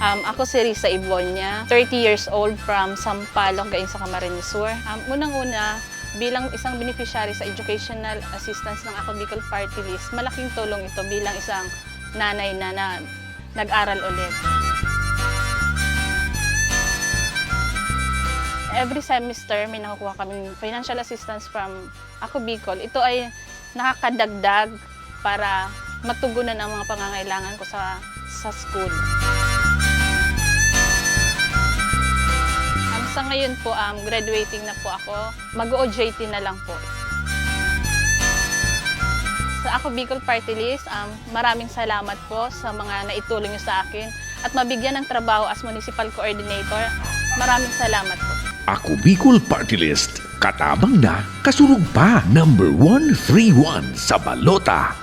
Ako si Risa Ibonia, 30 years old from Sampaloc, Gayon sa Camarines Sur. Unang-una, bilang isang beneficiary sa educational assistance ng Ako Bicol Party List, malaking tulong ito bilang isang nanay na nag-aral ulit. Every semester, may nakukuha kami financial assistance from Ako Bicol. Ito ay nakakadagdag para matugunan ang mga pangangailangan ko sa school. Sa ngayon po, graduating na po ako. Mag-OJT na lang po. Sa Ako Bicol Party List, maraming salamat po sa mga naitulong niyo sa akin at mabigyan ng trabaho as Municipal Coordinator. Maraming salamat po. Ako Bicol Party List, katabang na, kasurug pa, number 131 sa balota.